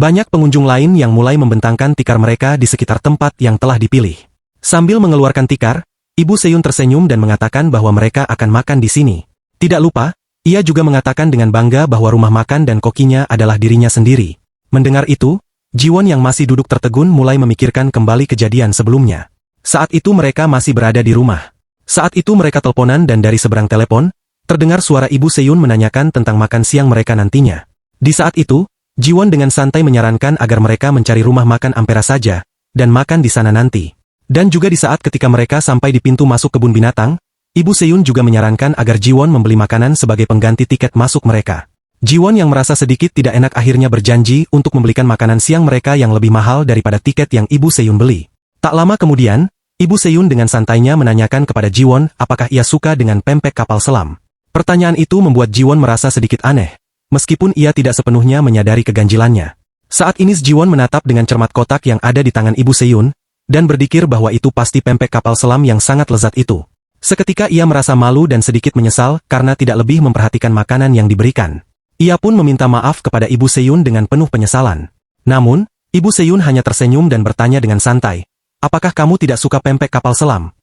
Banyak pengunjung lain yang mulai membentangkan tikar mereka di sekitar tempat yang telah dipilih. Sambil mengeluarkan tikar, Ibu Seyun tersenyum dan mengatakan bahwa mereka akan makan di sini. Tidak lupa, ia juga mengatakan dengan bangga bahwa rumah makan dan kokinya adalah dirinya sendiri. Mendengar itu, Jiwon yang masih duduk tertegun mulai memikirkan kembali kejadian sebelumnya. Saat itu mereka masih berada di rumah. Saat itu mereka teleponan dan dari seberang telepon, terdengar suara Ibu Seyun menanyakan tentang makan siang mereka nantinya. Di saat itu, Jiwon dengan santai menyarankan agar mereka mencari rumah makan Ampera saja, dan makan di sana nanti. Dan juga di saat ketika mereka sampai di pintu masuk kebun binatang, Ibu Seyun juga menyarankan agar Jiwon membeli makanan sebagai pengganti tiket masuk mereka. Jiwon yang merasa sedikit tidak enak akhirnya berjanji untuk membelikan makanan siang mereka yang lebih mahal daripada tiket yang Ibu Seyun beli. Tak lama kemudian, Ibu Seyun dengan santainya menanyakan kepada Jiwon apakah ia suka dengan pempek kapal selam. Pertanyaan itu membuat Jiwon merasa sedikit aneh. Meskipun ia tidak sepenuhnya menyadari keganjilannya. Saat ini Jiwon menatap dengan cermat kotak yang ada di tangan Ibu Seyun, dan berpikir bahwa itu pasti pempek kapal selam yang sangat lezat itu. Seketika ia merasa malu dan sedikit menyesal karena tidak lebih memperhatikan makanan yang diberikan. Ia pun meminta maaf kepada Ibu Seyun dengan penuh penyesalan. Namun, Ibu Seyun hanya tersenyum dan bertanya dengan santai, "Apakah kamu tidak suka pempek kapal selam?"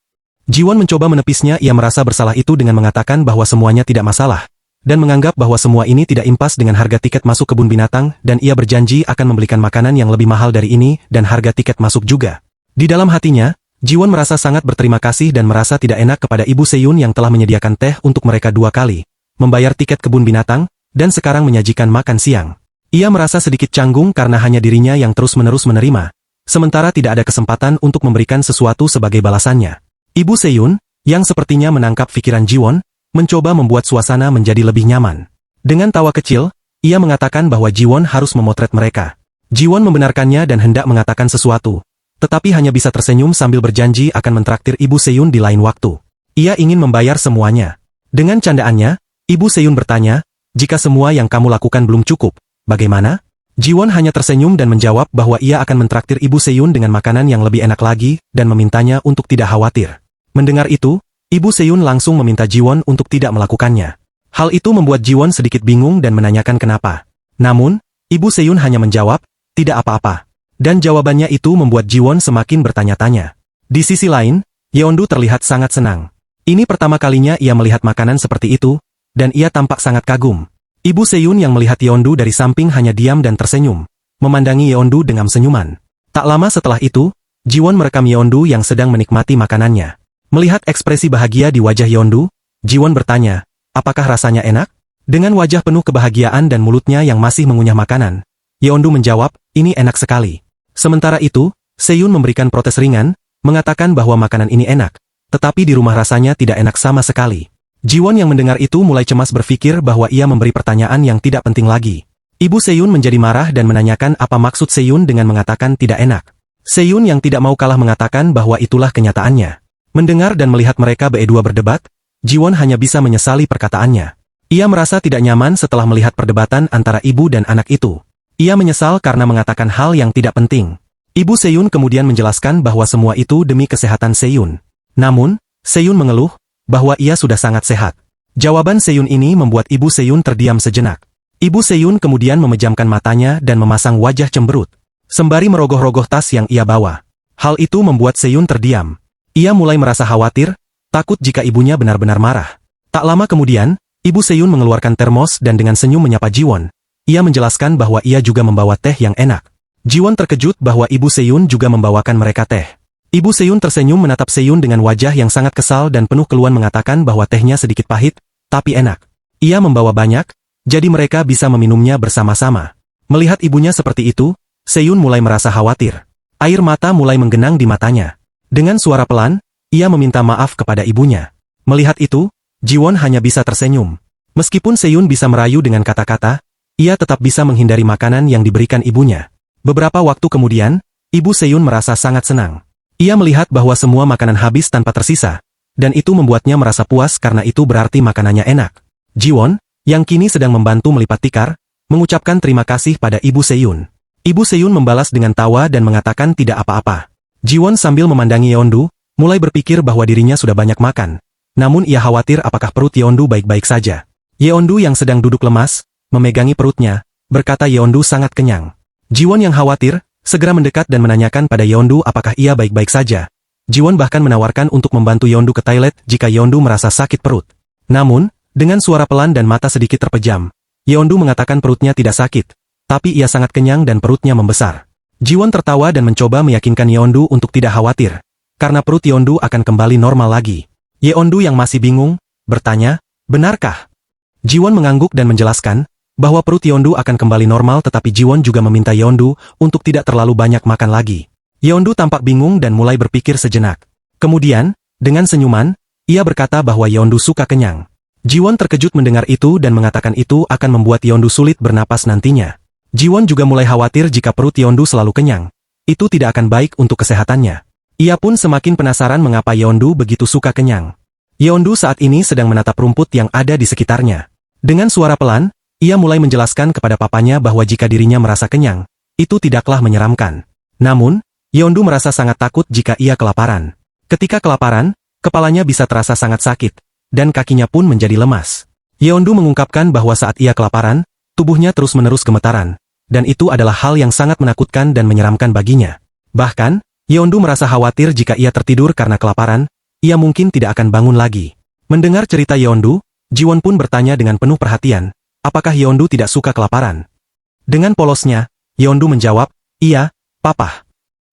Jiwon mencoba menepisnya, ia merasa bersalah itu dengan mengatakan bahwa semuanya tidak masalah. Dan menganggap bahwa semua ini tidak impas dengan harga tiket masuk kebun binatang dan ia berjanji akan membelikan makanan yang lebih mahal dari ini dan harga tiket masuk juga. Di dalam hatinya, Jiwon merasa sangat berterima kasih dan merasa tidak enak kepada Ibu Seyun yang telah menyediakan teh untuk mereka 2 kali, membayar tiket kebun binatang, dan sekarang menyajikan makan siang. Ia merasa sedikit canggung karena hanya dirinya yang terus-menerus menerima, sementara tidak ada kesempatan untuk memberikan sesuatu sebagai balasannya. Ibu Seyun, yang sepertinya menangkap pikiran Jiwon, mencoba membuat suasana menjadi lebih nyaman. Dengan tawa kecil, ia mengatakan bahwa Jiwon harus memotret mereka. Jiwon membenarkannya dan hendak mengatakan sesuatu, tetapi hanya bisa tersenyum sambil berjanji akan mentraktir Ibu Seyun di lain waktu. Ia ingin membayar semuanya. Dengan candaannya, Ibu Seyun bertanya, "Jika semua yang kamu lakukan belum cukup, bagaimana?" Jiwon hanya tersenyum dan menjawab bahwa ia akan mentraktir Ibu Seyun dengan makanan yang lebih enak lagi dan memintanya untuk tidak khawatir. Mendengar itu, Ibu Seyun langsung meminta Jiwon untuk tidak melakukannya. Hal itu membuat Jiwon sedikit bingung dan menanyakan kenapa. Namun, Ibu Seyun hanya menjawab, "Tidak apa-apa." Dan jawabannya itu membuat Jiwon semakin bertanya-tanya. Di sisi lain, Yeondu terlihat sangat senang. Ini pertama kalinya ia melihat makanan seperti itu, dan ia tampak sangat kagum. Ibu Seyun yang melihat Yeondu dari samping hanya diam dan tersenyum, memandangi Yeondu dengan senyuman. Tak lama setelah itu, Jiwon merekam Yeondu yang sedang menikmati makanannya. Melihat ekspresi bahagia di wajah Yeondu, Jiwon bertanya, "Apakah rasanya enak?" Dengan wajah penuh kebahagiaan dan mulutnya yang masih mengunyah makanan, Yeondu menjawab, "Ini enak sekali." Sementara itu, Seyun memberikan protes ringan, mengatakan bahwa makanan ini enak, tetapi di rumah rasanya tidak enak sama sekali. Jiwon yang mendengar itu mulai cemas berpikir bahwa ia memberi pertanyaan yang tidak penting lagi. Ibu Seyun menjadi marah dan menanyakan apa maksud Seyun dengan mengatakan tidak enak. Seyun yang tidak mau kalah mengatakan bahwa itulah kenyataannya. Mendengar dan melihat mereka berdua berdebat, Jiwon hanya bisa menyesali perkataannya. Ia merasa tidak nyaman setelah melihat perdebatan antara ibu dan anak itu. Ia menyesal karena mengatakan hal yang tidak penting. Ibu Seyun kemudian menjelaskan bahwa semua itu demi kesehatan Seyun. Namun, Seyun mengeluh bahwa ia sudah sangat sehat. Jawaban Seyun ini membuat Ibu Seyun terdiam sejenak. Ibu Seyun kemudian memejamkan matanya dan memasang wajah cemberut, sembari merogoh-rogoh tas yang ia bawa. Hal itu membuat Seyun terdiam. Ia mulai merasa khawatir, takut jika ibunya benar-benar marah. Tak lama kemudian, Ibu Seyun mengeluarkan termos dan dengan senyum menyapa Jiwon. Ia menjelaskan bahwa ia juga membawa teh yang enak. Jiwon terkejut bahwa Ibu Seyun juga membawakan mereka teh. Ibu Seyun tersenyum menatap Seyun dengan wajah yang sangat kesal dan penuh keluhan mengatakan bahwa tehnya sedikit pahit, tapi enak. Ia membawa banyak, jadi mereka bisa meminumnya bersama-sama. Melihat ibunya seperti itu, Seyun mulai merasa khawatir. Air mata mulai menggenang di matanya. Dengan suara pelan, ia meminta maaf kepada ibunya. Melihat itu, Jiwon hanya bisa tersenyum. Meskipun Seyun bisa merayu dengan kata-kata, ia tetap bisa menghindari makanan yang diberikan ibunya. Beberapa waktu kemudian, Ibu Seyun merasa sangat senang. Ia melihat bahwa semua makanan habis tanpa tersisa, dan itu membuatnya merasa puas karena itu berarti makanannya enak. Jiwon, yang kini sedang membantu melipat tikar, mengucapkan terima kasih pada Ibu Seyun. Ibu Seyun membalas dengan tawa dan mengatakan tidak apa-apa. Jiwon sambil memandangi Yeondu, mulai berpikir bahwa dirinya sudah banyak makan. Namun ia khawatir apakah perut Yeondu baik-baik saja. Yeondu yang sedang duduk lemas, memegangi perutnya, berkata Yeondu sangat kenyang. Jiwon yang khawatir, segera mendekat dan menanyakan pada Yeondu apakah ia baik-baik saja. Jiwon bahkan menawarkan untuk membantu Yeondu ke toilet jika Yeondu merasa sakit perut. Namun, dengan suara pelan dan mata sedikit terpejam, Yeondu mengatakan perutnya tidak sakit, tapi ia sangat kenyang dan perutnya membesar. Jiwon tertawa dan mencoba meyakinkan Yeondu untuk tidak khawatir, karena perut Yeondu akan kembali normal lagi. Yeondu yang masih bingung, bertanya, benarkah? Jiwon mengangguk dan menjelaskan, bahwa perut Yeondu akan kembali normal tetapi Jiwon juga meminta Yeondu untuk tidak terlalu banyak makan lagi. Yeondu tampak bingung dan mulai berpikir sejenak. Kemudian, dengan senyuman, ia berkata bahwa Yeondu suka kenyang. Jiwon terkejut mendengar itu dan mengatakan itu akan membuat Yeondu sulit bernapas nantinya. Jiwon juga mulai khawatir jika perut Yeondu selalu kenyang. Itu tidak akan baik untuk kesehatannya. Ia pun semakin penasaran mengapa Yeondu begitu suka kenyang. Yeondu saat ini sedang menatap rumput yang ada di sekitarnya. Dengan suara pelan, ia mulai menjelaskan kepada papanya bahwa jika dirinya merasa kenyang, itu tidaklah menyeramkan. Namun, Yeondu merasa sangat takut jika ia kelaparan. Ketika kelaparan, kepalanya bisa terasa sangat sakit, dan kakinya pun menjadi lemas. Yeondu mengungkapkan bahwa saat ia kelaparan, tubuhnya terus-menerus gemetaran, dan itu adalah hal yang sangat menakutkan dan menyeramkan baginya. Bahkan, Yeondu merasa khawatir jika ia tertidur karena kelaparan, ia mungkin tidak akan bangun lagi. Mendengar cerita Yeondu, Jiwon pun bertanya dengan penuh perhatian, apakah Yeondu tidak suka kelaparan? Dengan polosnya, Yeondu menjawab, iya, papa.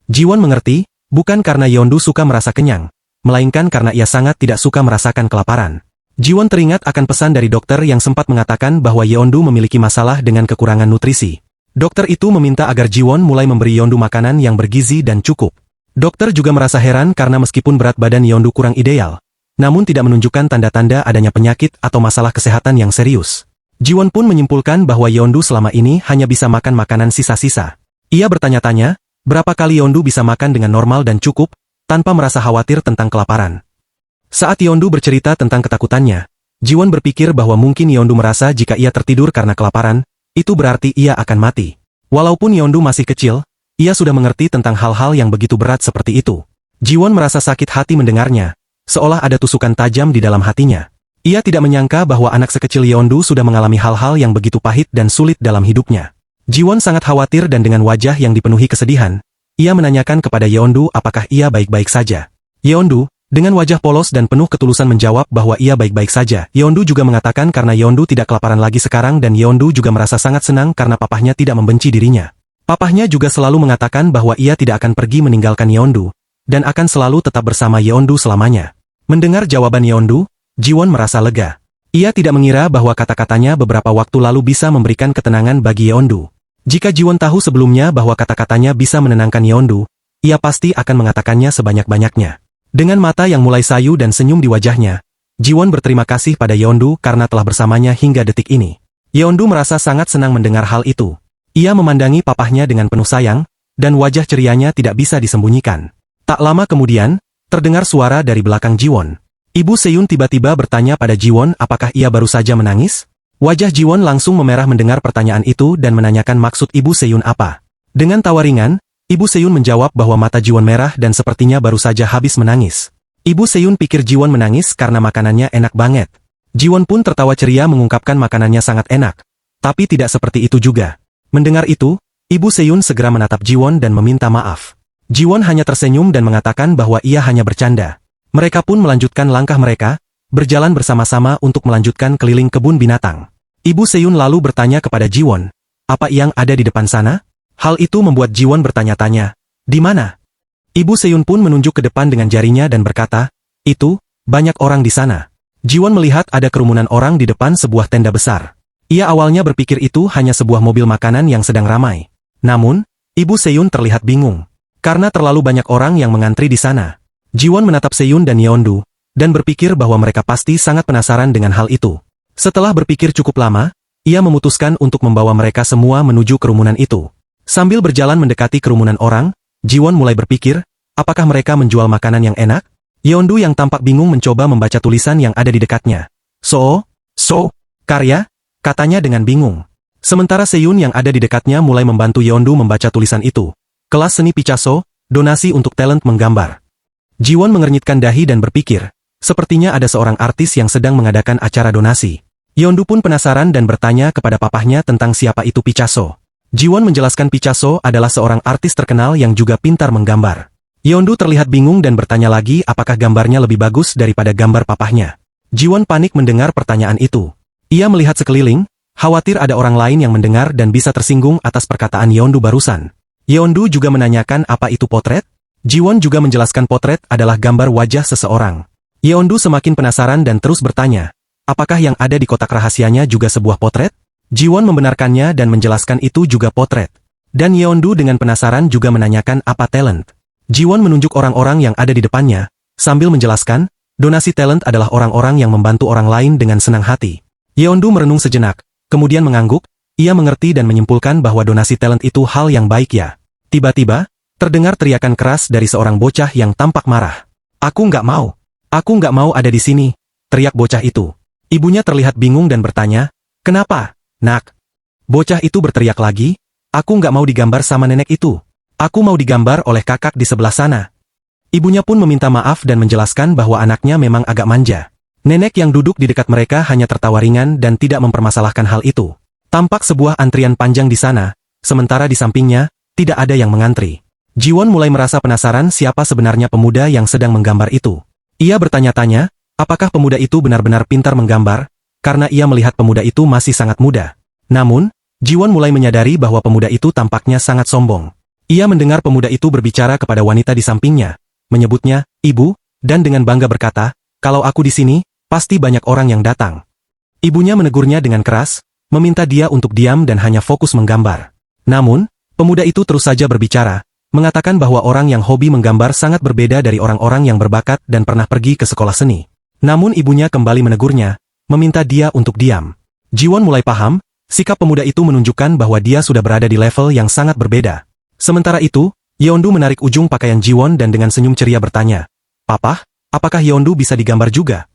Jiwon mengerti, bukan karena Yeondu suka merasa kenyang, melainkan karena ia sangat tidak suka merasakan kelaparan. Jiwon teringat akan pesan dari dokter yang sempat mengatakan bahwa Yeondu memiliki masalah dengan kekurangan nutrisi. Dokter itu meminta agar Jiwon mulai memberi Yeondu makanan yang bergizi dan cukup. Dokter juga merasa heran karena meskipun berat badan Yeondu kurang ideal, namun tidak menunjukkan tanda-tanda adanya penyakit atau masalah kesehatan yang serius. Jiwon pun menyimpulkan bahwa Yeondu selama ini hanya bisa makan makanan sisa-sisa. Ia bertanya-tanya, berapa kali Yeondu bisa makan dengan normal dan cukup, tanpa merasa khawatir tentang kelaparan. Saat Yeondu bercerita tentang ketakutannya, Jiwon berpikir bahwa mungkin Yeondu merasa jika ia tertidur karena kelaparan, itu berarti ia akan mati. Walaupun Yeondu masih kecil, ia sudah mengerti tentang hal-hal yang begitu berat seperti itu. Jiwon merasa sakit hati mendengarnya, seolah ada tusukan tajam di dalam hatinya. Ia tidak menyangka bahwa anak sekecil Yeondu sudah mengalami hal-hal yang begitu pahit dan sulit dalam hidupnya. Jiwon sangat khawatir dan dengan wajah yang dipenuhi kesedihan, ia menanyakan kepada Yeondu apakah ia baik-baik saja. Yeondu, dengan wajah polos dan penuh ketulusan menjawab bahwa ia baik-baik saja. Yeondu juga mengatakan karena Yeondu tidak kelaparan lagi sekarang dan Yeondu juga merasa sangat senang karena papahnya tidak membenci dirinya. Papahnya juga selalu mengatakan bahwa ia tidak akan pergi meninggalkan Yeondu, dan akan selalu tetap bersama Yeondu selamanya. Mendengar jawaban Yeondu, Jiwon merasa lega. Ia tidak mengira bahwa kata-katanya beberapa waktu lalu bisa memberikan ketenangan bagi Yeondu. Jika Jiwon tahu sebelumnya bahwa kata-katanya bisa menenangkan Yeondu, ia pasti akan mengatakannya sebanyak-banyaknya. Dengan mata yang mulai sayu dan senyum di wajahnya, Jiwon berterima kasih pada Yeondu karena telah bersamanya hingga detik ini. Yeondu merasa sangat senang mendengar hal itu. Ia memandangi papahnya dengan penuh sayang, dan wajah cerianya tidak bisa disembunyikan. Tak lama kemudian, terdengar suara dari belakang Jiwon. Ibu Seyun tiba-tiba bertanya pada Jiwon apakah ia baru saja menangis? Wajah Jiwon langsung memerah mendengar pertanyaan itu dan menanyakan maksud Ibu Seyun apa. Dengan tawa ringan, Ibu Seyun menjawab bahwa mata Jiwon merah dan sepertinya baru saja habis menangis. Ibu Seyun pikir Jiwon menangis karena makanannya enak banget. Jiwon pun tertawa ceria mengungkapkan makanannya sangat enak. Tapi tidak seperti itu juga. Mendengar itu, Ibu Seyun segera menatap Jiwon dan meminta maaf. Jiwon hanya tersenyum dan mengatakan bahwa ia hanya bercanda. Mereka pun melanjutkan langkah mereka, berjalan bersama-sama untuk melanjutkan keliling kebun binatang. Ibu Seyun lalu bertanya kepada Jiwon, apa yang ada di depan sana? Hal itu membuat Jiwon bertanya-tanya, di mana? Ibu Seyun pun menunjuk ke depan dengan jarinya dan berkata, itu, banyak orang di sana. Jiwon melihat ada kerumunan orang di depan sebuah tenda besar. Ia awalnya berpikir itu hanya sebuah mobil makanan yang sedang ramai. Namun, Ibu Seyun terlihat bingung, karena terlalu banyak orang yang mengantri di sana. Jiwon menatap Seyun dan Yeondu, dan berpikir bahwa mereka pasti sangat penasaran dengan hal itu. Setelah berpikir cukup lama, ia memutuskan untuk membawa mereka semua menuju kerumunan itu. Sambil berjalan mendekati kerumunan orang, Jiwon mulai berpikir, apakah mereka menjual makanan yang enak? Yeondu yang tampak bingung mencoba membaca tulisan yang ada di dekatnya. Karya, katanya dengan bingung. Sementara Seyun yang ada di dekatnya mulai membantu Yeondu membaca tulisan itu. Kelas seni Picasso, donasi untuk talent menggambar. Jiwon mengernyitkan dahi dan berpikir, sepertinya ada seorang artis yang sedang mengadakan acara donasi. Yeondu pun penasaran dan bertanya kepada papahnya tentang siapa itu Picasso. Jiwon menjelaskan Picasso adalah seorang artis terkenal yang juga pintar menggambar. Yeondu terlihat bingung dan bertanya lagi apakah gambarnya lebih bagus daripada gambar papahnya. Jiwon panik mendengar pertanyaan itu. Ia melihat sekeliling, khawatir ada orang lain yang mendengar dan bisa tersinggung atas perkataan Yeondu barusan. Yeondu juga menanyakan apa itu potret? Jiwon juga menjelaskan potret adalah gambar wajah seseorang. Yeondu semakin penasaran dan terus bertanya, apakah yang ada di kotak rahasianya juga sebuah potret? Jiwon membenarkannya dan menjelaskan itu juga potret. Dan Yeondu dengan penasaran juga menanyakan apa talent. Jiwon menunjuk orang-orang yang ada di depannya, sambil menjelaskan, donasi talent adalah orang-orang yang membantu orang lain dengan senang hati. Yeondu merenung sejenak, kemudian mengangguk, ia mengerti dan menyimpulkan bahwa donasi talent itu hal yang baik ya. Tiba-tiba, terdengar teriakan keras dari seorang bocah yang tampak marah. Aku nggak mau ada di sini, teriak bocah itu. Ibunya terlihat bingung dan bertanya, kenapa? Nak. Bocah itu berteriak lagi, aku nggak mau digambar sama nenek itu. Aku mau digambar oleh kakak di sebelah sana. Ibunya pun meminta maaf dan menjelaskan bahwa anaknya memang agak manja. Nenek yang duduk di dekat mereka hanya tertawa ringan dan tidak mempermasalahkan hal itu. Tampak sebuah antrian panjang di sana, sementara di sampingnya, tidak ada yang mengantri. Jiwon mulai merasa penasaran siapa sebenarnya pemuda yang sedang menggambar itu. Ia bertanya-tanya, apakah pemuda itu benar-benar pintar menggambar? Karena ia melihat pemuda itu masih sangat muda. Namun, Jiwon mulai menyadari bahwa pemuda itu tampaknya sangat sombong. Ia mendengar pemuda itu berbicara kepada wanita di sampingnya, menyebutnya, ibu, dan dengan bangga berkata, kalau aku di sini, pasti banyak orang yang datang. Ibunya menegurnya dengan keras, meminta dia untuk diam dan hanya fokus menggambar. Namun, pemuda itu terus saja berbicara, mengatakan bahwa orang yang hobi menggambar sangat berbeda dari orang-orang yang berbakat dan pernah pergi ke sekolah seni. Namun ibunya kembali menegurnya, meminta dia untuk diam. Jiwon mulai paham, sikap pemuda itu menunjukkan bahwa dia sudah berada di level yang sangat berbeda. Sementara itu, Yeondu menarik ujung pakaian Jiwon dan dengan senyum ceria bertanya, Papa, apakah Yeondu bisa digambar juga?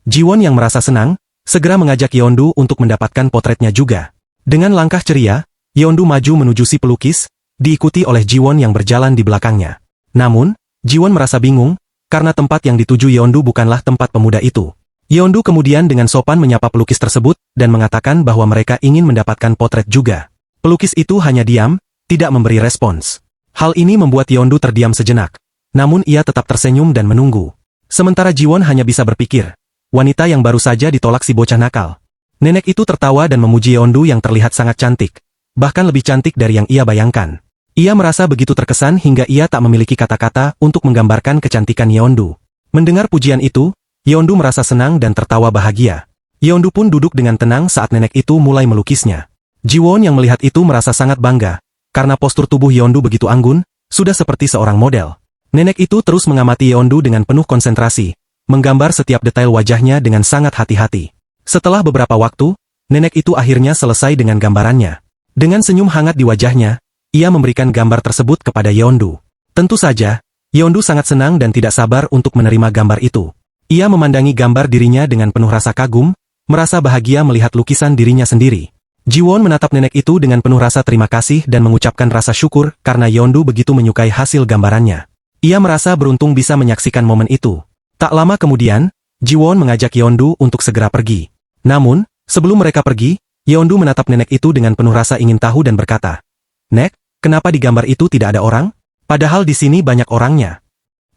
Jiwon yang merasa senang, segera mengajak Yeondu untuk mendapatkan potretnya juga. Dengan langkah ceria, Yeondu maju menuju si pelukis, diikuti oleh Jiwon yang berjalan di belakangnya. Namun, Jiwon merasa bingung, karena tempat yang dituju Yeondu bukanlah tempat pemuda itu. Yeondu kemudian dengan sopan menyapa pelukis tersebut dan mengatakan bahwa mereka ingin mendapatkan potret juga. Pelukis itu hanya diam, tidak memberi respons. Hal ini membuat Yeondu terdiam sejenak. Namun ia tetap tersenyum dan menunggu. Sementara Jiwon hanya bisa berpikir, wanita yang baru saja ditolak si bocah nakal. Nenek itu tertawa dan memuji Yeondu yang terlihat sangat cantik. Bahkan lebih cantik dari yang ia bayangkan. Ia merasa begitu terkesan hingga ia tak memiliki kata-kata untuk menggambarkan kecantikan Yeondu. Mendengar pujian itu, Yeondu merasa senang dan tertawa bahagia. Yeondu pun duduk dengan tenang saat nenek itu mulai melukisnya. Jiwon yang melihat itu merasa sangat bangga, karena postur tubuh Yeondu begitu anggun, sudah seperti seorang model. Nenek itu terus mengamati Yeondu dengan penuh konsentrasi, menggambar setiap detail wajahnya dengan sangat hati-hati. Setelah beberapa waktu, nenek itu akhirnya selesai dengan gambarannya. Dengan senyum hangat di wajahnya, ia memberikan gambar tersebut kepada Yeondu. Tentu saja, Yeondu sangat senang dan tidak sabar untuk menerima gambar itu. Ia memandangi gambar dirinya dengan penuh rasa kagum, merasa bahagia melihat lukisan dirinya sendiri. Jiwon menatap nenek itu dengan penuh rasa terima kasih dan mengucapkan rasa syukur karena Yeondu begitu menyukai hasil gambarannya. Ia merasa beruntung bisa menyaksikan momen itu. Tak lama kemudian, Jiwon mengajak Yeondu untuk segera pergi. Namun, sebelum mereka pergi, Yeondu menatap nenek itu dengan penuh rasa ingin tahu dan berkata, Nek, kenapa di gambar itu tidak ada orang? Padahal di sini banyak orangnya.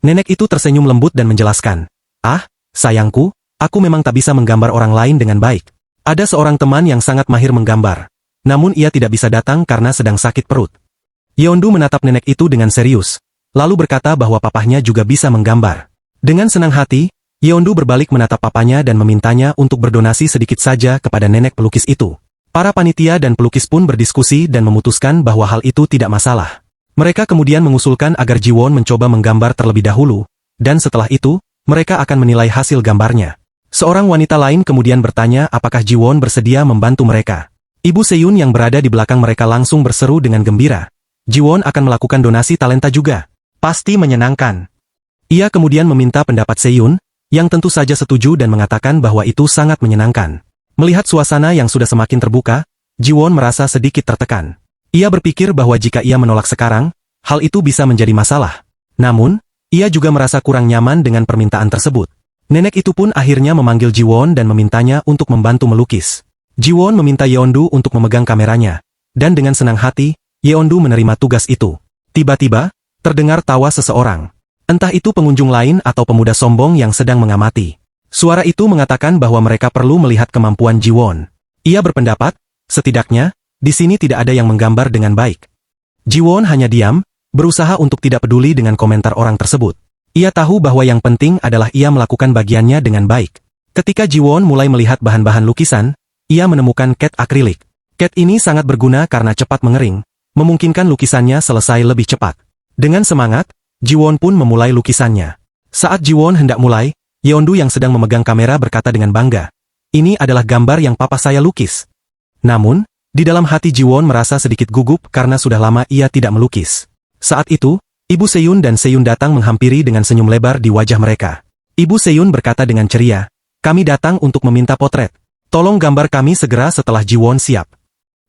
Nenek itu tersenyum lembut dan menjelaskan, Ah, sayangku, aku memang tak bisa menggambar orang lain dengan baik. Ada seorang teman yang sangat mahir menggambar. Namun ia tidak bisa datang karena sedang sakit perut. Yeondu menatap nenek itu dengan serius, lalu berkata bahwa papahnya juga bisa menggambar. Dengan senang hati, Yeondu berbalik menatap papanya dan memintanya untuk berdonasi sedikit saja kepada nenek pelukis itu. Para panitia dan pelukis pun berdiskusi dan memutuskan bahwa hal itu tidak masalah. Mereka kemudian mengusulkan agar Jiwon mencoba menggambar terlebih dahulu, dan setelah itu, mereka akan menilai hasil gambarnya. Seorang wanita lain kemudian bertanya apakah Jiwon bersedia membantu mereka. Ibu Seyun yang berada di belakang mereka langsung berseru dengan gembira. Jiwon akan melakukan donasi talenta juga. Pasti menyenangkan. Ia kemudian meminta pendapat Seyun, yang tentu saja setuju dan mengatakan bahwa itu sangat menyenangkan. Melihat suasana yang sudah semakin terbuka, Jiwon merasa sedikit tertekan. Ia berpikir bahwa jika ia menolak sekarang, hal itu bisa menjadi masalah. Namun, ia juga merasa kurang nyaman dengan permintaan tersebut. Nenek itu pun akhirnya memanggil Jiwon dan memintanya untuk membantu melukis. Jiwon meminta Yeondu untuk memegang kameranya, dan dengan senang hati, Yeondu menerima tugas itu. Tiba-tiba, terdengar tawa seseorang. Entah itu pengunjung lain atau pemuda sombong yang sedang mengamati. Suara itu mengatakan bahwa mereka perlu melihat kemampuan Jiwon. Ia berpendapat, setidaknya, di sini tidak ada yang menggambar dengan baik. Jiwon hanya diam, berusaha untuk tidak peduli dengan komentar orang tersebut. Ia tahu bahwa yang penting adalah ia melakukan bagiannya dengan baik. Ketika Jiwon mulai melihat bahan-bahan lukisan, ia menemukan cat akrilik. Cat ini sangat berguna karena cepat mengering, memungkinkan lukisannya selesai lebih cepat. Dengan semangat, Jiwon pun memulai lukisannya. Saat Jiwon hendak mulai, Yeondu yang sedang memegang kamera berkata dengan bangga, "Ini adalah gambar yang papa saya lukis." Namun, di dalam hati Jiwon merasa sedikit gugup karena sudah lama ia tidak melukis. Saat itu, Ibu Seyun dan Seyun datang menghampiri dengan senyum lebar di wajah mereka. Ibu Seyun berkata dengan ceria, "Kami datang untuk meminta potret. Tolong gambar kami segera setelah Jiwon siap."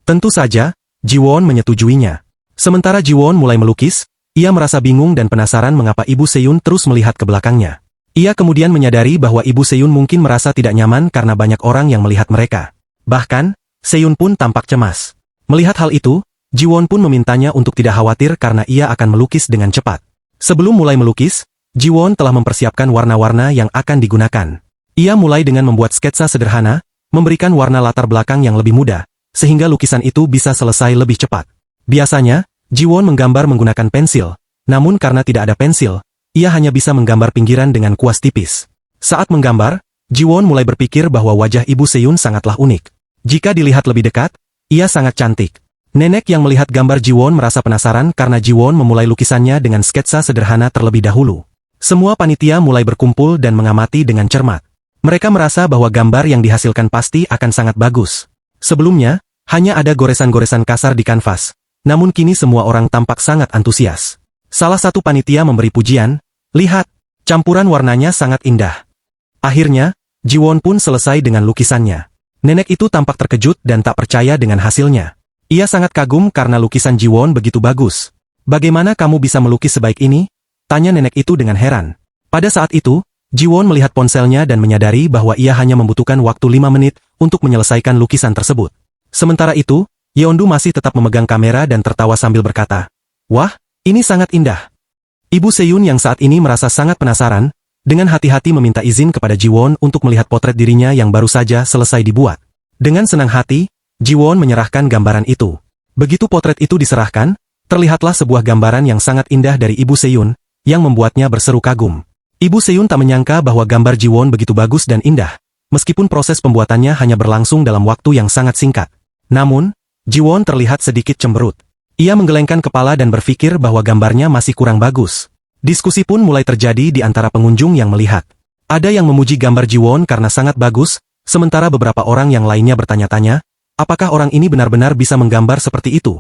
Tentu saja, Jiwon menyetujuinya. Sementara Jiwon mulai melukis, ia merasa bingung dan penasaran mengapa Ibu Seyun terus melihat ke belakangnya. Ia kemudian menyadari bahwa Ibu Seyun mungkin merasa tidak nyaman karena banyak orang yang melihat mereka. Bahkan, Seyun pun tampak cemas. Melihat hal itu, Jiwon pun memintanya untuk tidak khawatir karena ia akan melukis dengan cepat. Sebelum mulai melukis, Jiwon telah mempersiapkan warna-warna yang akan digunakan. Ia mulai dengan membuat sketsa sederhana, memberikan warna latar belakang yang lebih mudah, sehingga lukisan itu bisa selesai lebih cepat. Biasanya, Jiwon menggambar menggunakan pensil, namun karena tidak ada pensil, ia hanya bisa menggambar pinggiran dengan kuas tipis. Saat menggambar, Jiwon mulai berpikir bahwa wajah Ibu Seyun sangatlah unik. Jika dilihat lebih dekat, ia sangat cantik. Nenek yang melihat gambar Jiwon merasa penasaran karena Jiwon memulai lukisannya dengan sketsa sederhana terlebih dahulu. Semua panitia mulai berkumpul dan mengamati dengan cermat. Mereka merasa bahwa gambar yang dihasilkan pasti akan sangat bagus. Sebelumnya, hanya ada goresan-goresan kasar di kanvas, namun kini semua orang tampak sangat antusias. Salah satu panitia memberi pujian, "Lihat, campuran warnanya sangat indah." Akhirnya, Jiwon pun selesai dengan lukisannya. Nenek itu tampak terkejut dan tak percaya dengan hasilnya. Ia sangat kagum karena lukisan Jiwon begitu bagus. "Bagaimana kamu bisa melukis sebaik ini?" tanya nenek itu dengan heran. Pada saat itu, Jiwon melihat ponselnya dan menyadari bahwa ia hanya membutuhkan waktu 5 menit untuk menyelesaikan lukisan tersebut. Sementara itu, Yeondu masih tetap memegang kamera dan tertawa sambil berkata, "Wah, ini sangat indah." Ibu Seyun yang saat ini merasa sangat penasaran, dengan hati-hati meminta izin kepada Jiwon untuk melihat potret dirinya yang baru saja selesai dibuat. Dengan senang hati, Jiwon menyerahkan gambaran itu. Begitu potret itu diserahkan, terlihatlah sebuah gambaran yang sangat indah dari Ibu Seyun, yang membuatnya berseru kagum. Ibu Seyun tak menyangka bahwa gambar Jiwon begitu bagus dan indah, meskipun proses pembuatannya hanya berlangsung dalam waktu yang sangat singkat. Namun, Jiwon terlihat sedikit cemberut. Ia menggelengkan kepala dan berpikir bahwa gambarnya masih kurang bagus. Diskusi pun mulai terjadi di antara pengunjung yang melihat. Ada yang memuji gambar Jiwon karena sangat bagus, sementara beberapa orang yang lainnya bertanya-tanya, apakah orang ini benar-benar bisa menggambar seperti itu?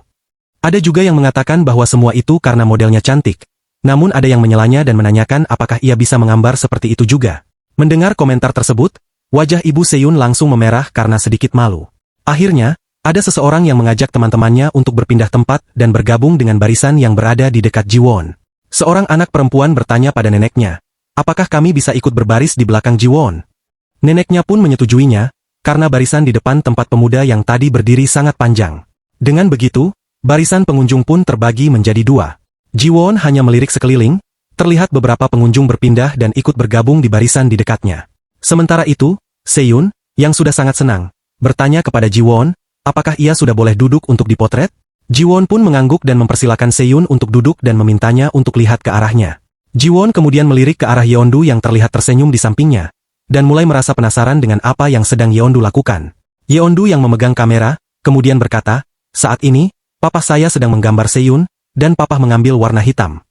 Ada juga yang mengatakan bahwa semua itu karena modelnya cantik. Namun ada yang menyelanya dan menanyakan apakah ia bisa menggambar seperti itu juga. Mendengar komentar tersebut, wajah Ibu Seyun langsung memerah karena sedikit malu. Akhirnya, ada seseorang yang mengajak teman-temannya untuk berpindah tempat dan bergabung dengan barisan yang berada di dekat Jiwon. Seorang anak perempuan bertanya pada neneknya, "Apakah kami bisa ikut berbaris di belakang Jiwon?" Neneknya pun menyetujuinya, karena barisan di depan tempat pemuda yang tadi berdiri sangat panjang. Dengan begitu, barisan pengunjung pun terbagi menjadi 2. Jiwon hanya melirik sekeliling, terlihat beberapa pengunjung berpindah dan ikut bergabung di barisan di dekatnya. Sementara itu, Seyun, yang sudah sangat senang, bertanya kepada Jiwon, apakah ia sudah boleh duduk untuk dipotret? Jiwon pun mengangguk dan mempersilakan Seyun untuk duduk dan memintanya untuk lihat ke arahnya. Jiwon kemudian melirik ke arah Yeondu yang terlihat tersenyum di sampingnya, dan mulai merasa penasaran dengan apa yang sedang Yeondu lakukan. Yeondu yang memegang kamera, kemudian berkata, "Saat ini, papa saya sedang menggambar Seyun, dan papa mengambil warna hitam."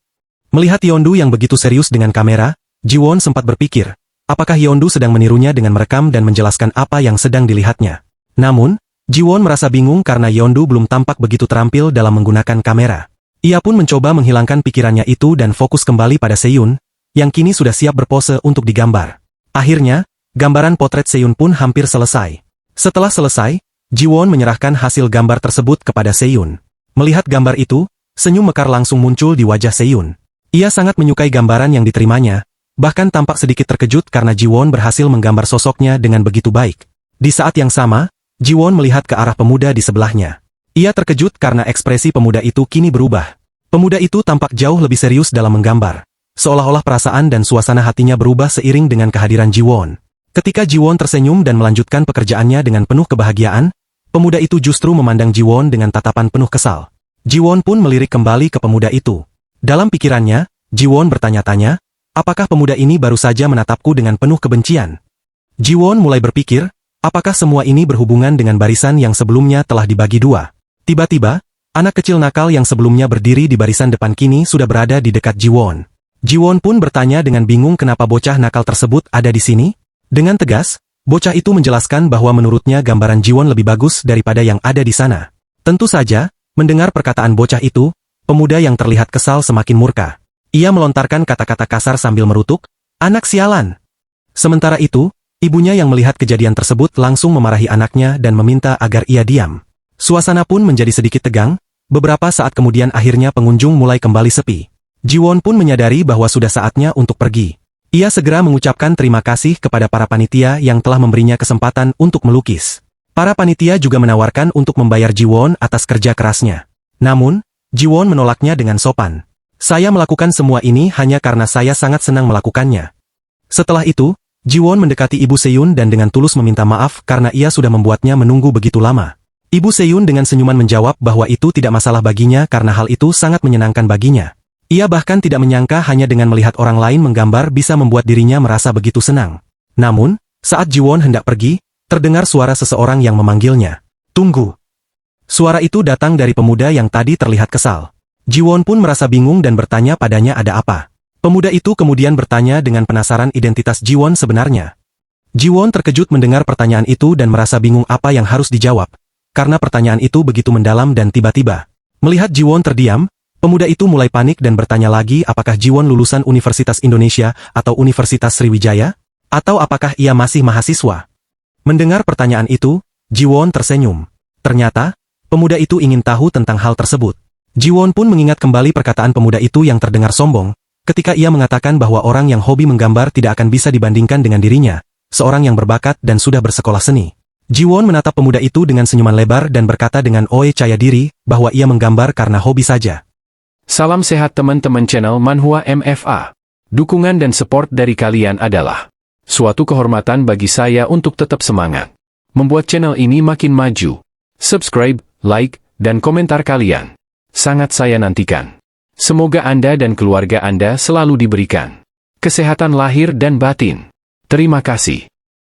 Melihat Yeondu yang begitu serius dengan kamera, Jiwon sempat berpikir, apakah Yeondu sedang menirunya dengan merekam dan menjelaskan apa yang sedang dilihatnya. Namun, Jiwon merasa bingung karena Yeondu belum tampak begitu terampil dalam menggunakan kamera. Ia pun mencoba menghilangkan pikirannya itu dan fokus kembali pada Seyun, yang kini sudah siap berpose untuk digambar. Akhirnya, gambaran potret Seyun pun hampir selesai. Setelah selesai, Jiwon menyerahkan hasil gambar tersebut kepada Seyun. Melihat gambar itu, senyum mekar langsung muncul di wajah Seyun. Ia sangat menyukai gambaran yang diterimanya, bahkan tampak sedikit terkejut karena Jiwon berhasil menggambar sosoknya dengan begitu baik. Di saat yang sama, Jiwon melihat ke arah pemuda di sebelahnya. Ia terkejut karena ekspresi pemuda itu kini berubah. Pemuda itu tampak jauh lebih serius dalam menggambar. Seolah-olah perasaan dan suasana hatinya berubah seiring dengan kehadiran Ji-won. Ketika Ji-won tersenyum dan melanjutkan pekerjaannya dengan penuh kebahagiaan, pemuda itu justru memandang Ji-won dengan tatapan penuh kesal. Ji-won pun melirik kembali ke pemuda itu. Dalam pikirannya, Ji-won bertanya-tanya, apakah pemuda ini baru saja menatapku dengan penuh kebencian? Ji-won mulai berpikir, apakah semua ini berhubungan dengan barisan yang sebelumnya telah dibagi dua? Tiba-tiba, anak kecil nakal yang sebelumnya berdiri di barisan depan kini sudah berada di dekat Ji-won. Ji-won pun bertanya dengan bingung kenapa bocah nakal tersebut ada di sini. Dengan tegas, bocah itu menjelaskan bahwa menurutnya gambaran Ji-won lebih bagus daripada yang ada di sana. Tentu saja, mendengar perkataan bocah itu, pemuda yang terlihat kesal semakin murka. Ia melontarkan kata-kata kasar sambil merutuk, "Anak sialan!" Sementara itu, ibunya yang melihat kejadian tersebut langsung memarahi anaknya dan meminta agar ia diam. Suasana pun menjadi sedikit tegang, beberapa saat kemudian akhirnya pengunjung mulai kembali sepi. Ji-won pun menyadari bahwa sudah saatnya untuk pergi. Ia segera mengucapkan terima kasih kepada para panitia yang telah memberinya kesempatan untuk melukis. Para panitia juga menawarkan untuk membayar Ji-won atas kerja kerasnya. Namun, Ji-won menolaknya dengan sopan. "Saya melakukan semua ini hanya karena saya sangat senang melakukannya." Setelah itu, Ji-won mendekati Ibu Seyun dan dengan tulus meminta maaf karena ia sudah membuatnya menunggu begitu lama. Ibu Seyun dengan senyuman menjawab bahwa itu tidak masalah baginya karena hal itu sangat menyenangkan baginya. Ia bahkan tidak menyangka hanya dengan melihat orang lain menggambar bisa membuat dirinya merasa begitu senang. Namun, saat Ji-won hendak pergi, terdengar suara seseorang yang memanggilnya. "Tunggu." Suara itu datang dari pemuda yang tadi terlihat kesal. Ji-won pun merasa bingung dan bertanya padanya ada apa. Pemuda itu kemudian bertanya dengan penasaran identitas Ji-won sebenarnya. Ji-won terkejut mendengar pertanyaan itu dan merasa bingung apa yang harus dijawab. Karena pertanyaan itu begitu mendalam dan tiba-tiba. Melihat Ji-won terdiam, pemuda itu mulai panik dan bertanya lagi apakah Ji-won lulusan Universitas Indonesia atau Universitas Sriwijaya? Atau apakah ia masih mahasiswa? Mendengar pertanyaan itu, Ji-won tersenyum. Ternyata, pemuda itu ingin tahu tentang hal tersebut. Ji-won pun mengingat kembali perkataan pemuda itu yang terdengar sombong, ketika ia mengatakan bahwa orang yang hobi menggambar tidak akan bisa dibandingkan dengan dirinya, seorang yang berbakat dan sudah bersekolah seni. Ji-won menatap pemuda itu dengan senyuman lebar dan berkata dengan percaya diri bahwa ia menggambar karena hobi saja. Salam sehat teman-teman channel Manhwa MFA. Dukungan dan support dari kalian adalah suatu kehormatan bagi saya untuk tetap semangat membuat channel ini makin maju. Subscribe, like, dan komentar kalian sangat saya nantikan. Semoga Anda dan keluarga Anda selalu diberikan kesehatan lahir dan batin. Terima kasih.